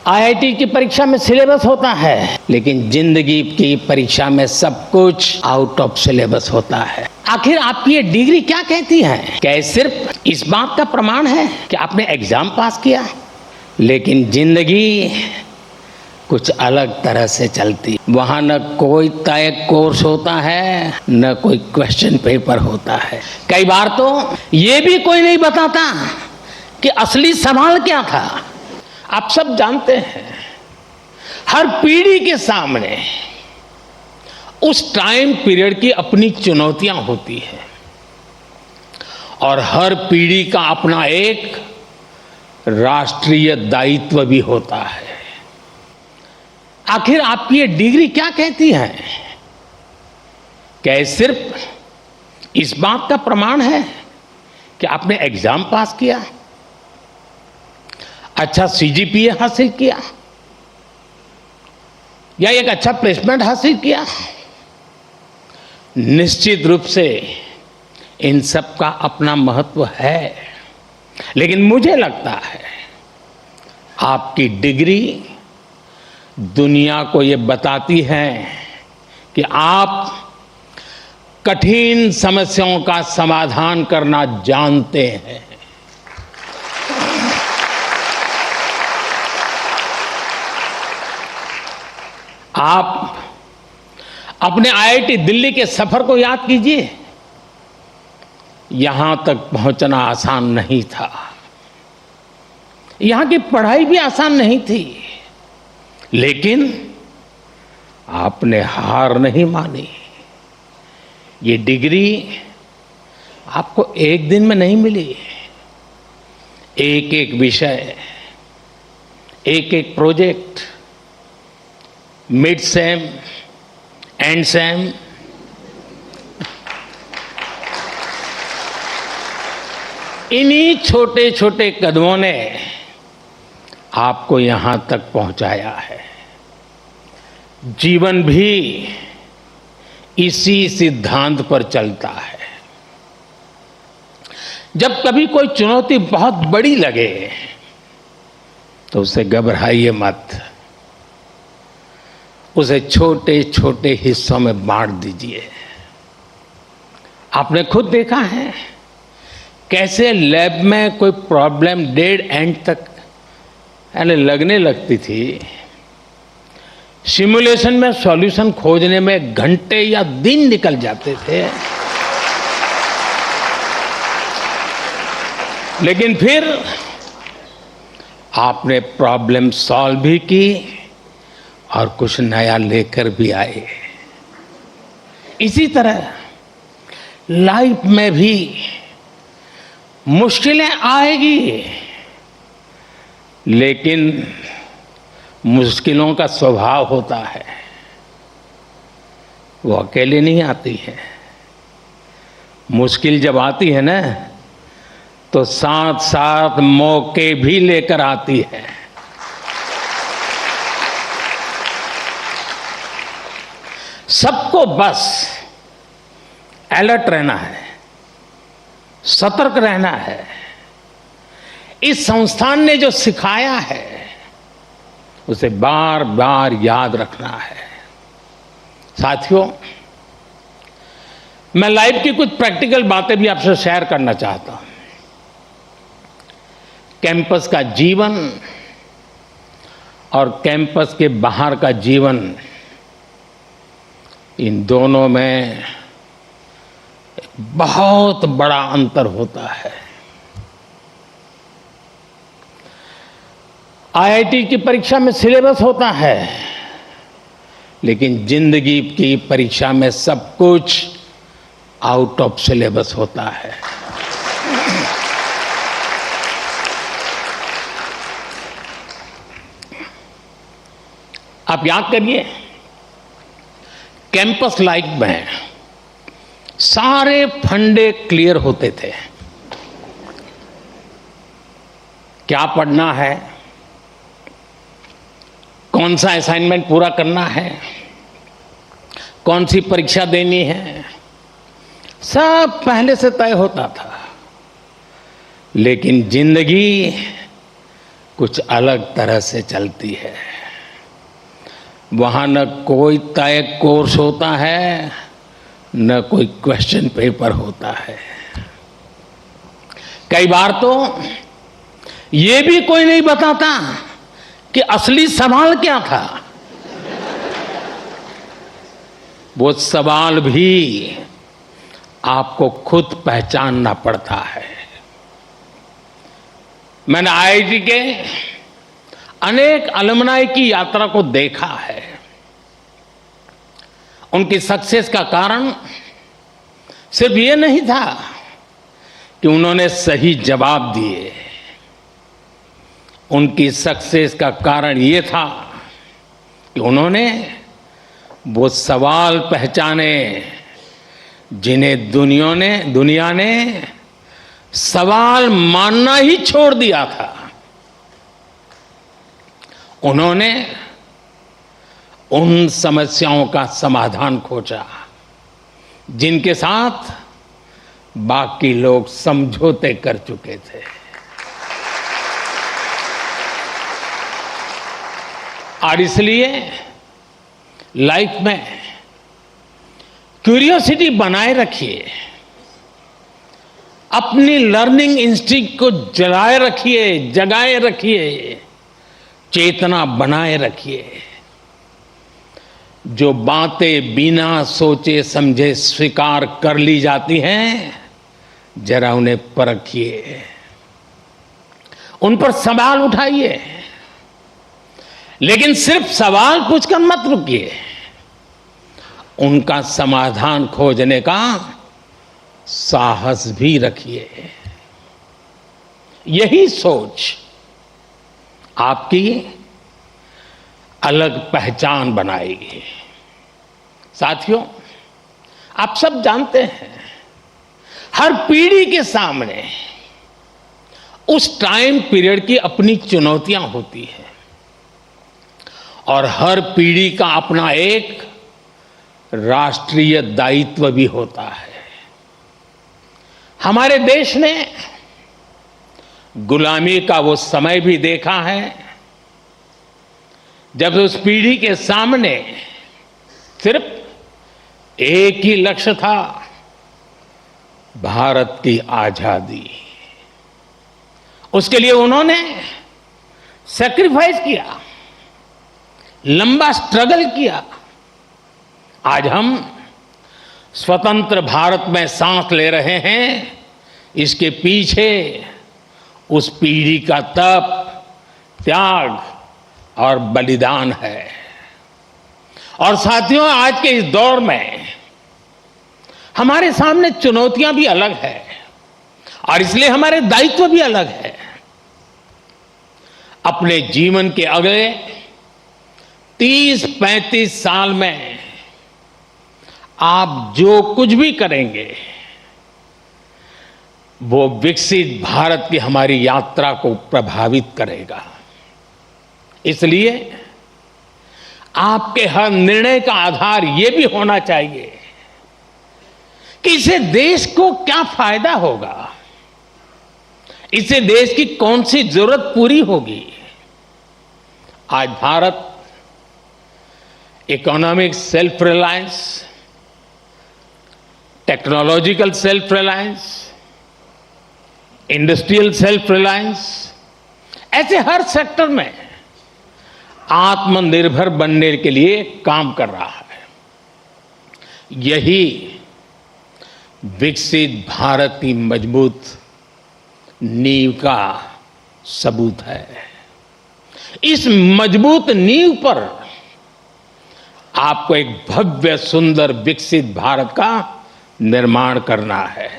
IIT की परीक्षा में सिलेबस होता है, लेकिन जिंदगी की परीक्षा में सब कुछ आउट ऑफ सिलेबस होता है। आखिर आपकी ये डिग्री क्या कहती है? क्या ये सिर्फ इस बात का प्रमाण है कि आपने एग्जाम पास किया? लेकिन जिंदगी कुछ अलग तरह से चलती। वहां न कोई तय कोर्स होता है, न कोई क्वेश्चन पेपर होता है। कई बार तो ये भी कोई नहीं बताता कि असली सवाल क्या था। आप सब जानते हैं, हर पीढ़ी के सामने उस टाइम पीरियड की अपनी चुनौतियां होती है और हर पीढ़ी का अपना एक राष्ट्रीय दायित्व भी होता है। आखिर आपकी ये डिग्री क्या कहती है? क्या ये सिर्फ इस बात का प्रमाण है कि आपने एग्जाम पास किया, अच्छा सीजीपीए हासिल किया या एक अच्छा प्लेसमेंट हासिल किया? निश्चित रूप से इन सब का अपना महत्व है, लेकिन मुझे लगता है आपकी डिग्री दुनिया को ये बताती है कि आप कठिन समस्याओं का समाधान करना जानते हैं। आप अपने आईआईटी दिल्ली के सफर को याद कीजिए। यहां तक पहुंचना आसान नहीं था, यहां की पढ़ाई भी आसान नहीं थी, लेकिन आपने हार नहीं मानी। ये डिग्री आपको एक दिन में नहीं मिली। एक एक विषय, एक एक project, mid sem, and same, इन्हीं छोटे छोटे कदमों ने आपको यहां तक पहुंचाया है। जीवन भी इसी सिद्धांत पर चलता है। जब कभी कोई चुनौती बहुत बड़ी लगे तो उसे घबराइए मत, उसे छोटे छोटे हिस्सों में बांट दीजिए। आपने खुद देखा है कैसे लैब में कोई प्रॉब्लम डेड एंड तक लगने लगती थी, सिमुलेशन में सॉल्यूशन खोजने में घंटे या दिन निकल जाते थे, लेकिन फिर आपने प्रॉब्लम सॉल्व भी की और कुछ नया लेकर भी आए। इसी तरह लाइफ में भी मुश्किलें आएगी, लेकिन मुश्किलों का स्वभाव होता है, वो अकेले नहीं आती है। मुश्किल जब आती है ना, तो साथ साथ मौके भी लेकर आती है। सबको बस अलर्ट रहना है, सतर्क रहना है। इस संस्थान ने जो सिखाया है उसे बार बार याद रखना है। साथियों, मैं लाइफ की कुछ प्रैक्टिकल बातें भी आपसे शेयर करना चाहता हूं। कैंपस का जीवन और कैंपस के बाहर का जीवन, इन दोनों में बहुत बड़ा अंतर होता है। आईआईटी की परीक्षा में सिलेबस होता है, लेकिन जिंदगी की परीक्षा में सब कुछ आउट ऑफ सिलेबस होता है। आप याद करिए, कैंपस लाइफ में सारे फंडे क्लियर होते थे। क्या पढ़ना है, कौन सा असाइनमेंट पूरा करना है, कौन सी परीक्षा देनी है, सब पहले से तय होता था। लेकिन जिंदगी कुछ अलग तरह से चलती है। वहां न कोई तय कोर्स होता है, न कोई क्वेश्चन पेपर होता है। कई बार तो ये भी कोई नहीं बताता कि असली सवाल क्या था। वो सवाल भी आपको खुद पहचानना पड़ता है। मैंने आईआईटी के अनेक अलुमनाई की यात्रा को देखा है। उनकी सक्सेस का कारण सिर्फ ये नहीं था कि उन्होंने सही जवाब दिए। उनकी सक्सेस का कारण ये था कि उन्होंने वो सवाल पहचाने जिन्हें दुनिया ने सवाल मानना ही छोड़ दिया था। उन्होंने उन समस्याओं का समाधान खोजा जिनके साथ बाकी लोग समझौते कर चुके थे। और इसलिए लाइफ में क्यूरियोसिटी बनाए रखिए, अपनी लर्निंग इंस्टिंक्ट को जगाए रखिए, चेतना बनाए रखिए। जो बातें बिना सोचे समझे स्वीकार कर ली जाती हैं, जरा उन्हें परखिए, उन पर सवाल उठाइए, लेकिन सिर्फ सवाल पूछकर मत रुकिए, उनका समाधान खोजने का साहस भी रखिए। यही सोच आपकी अलग पहचान बनाएगी। साथियों, आप सब जानते हैं, हर पीढ़ी के सामने उस टाइम पीरियड की अपनी चुनौतियां होती हैं और हर पीढ़ी का अपना एक राष्ट्रीय दायित्व भी होता है। हमारे देश ने गुलामी का वो समय भी देखा है जब उस पीढ़ी के सामने सिर्फ एक ही लक्ष्य था, भारत की आजादी। उसके लिए उन्होंने सैक्रिफाइस किया, लंबा स्ट्रगल किया। आज हम स्वतंत्र भारत में सांस ले रहे हैं, इसके पीछे उस पीढ़ी का तप, त्याग और बलिदान है। और साथियों, आज के इस दौर में हमारे सामने चुनौतियां भी अलग है और इसलिए हमारे दायित्व भी अलग है। अपने जीवन के अगले 30-35 साल में आप जो कुछ भी करेंगे वो विकसित भारत की हमारी यात्रा को प्रभावित करेगा। इसलिए आपके हर निर्णय का आधार यह भी होना चाहिए कि इससे देश को क्या फायदा होगा, इससे देश की कौन सी जरूरत पूरी होगी। आज Bharat economic self reliance, technological self reliance, industrial self reliance, ऐसे हर सेक्टर में आत्मनिर्भर बनने के लिए काम कर रहा है। यही विकसित भारत की मजबूत नींव का सबूत है। इस मजबूत नींव पर आपको एक भव्य, सुंदर, विकसित भारत का निर्माण करना है।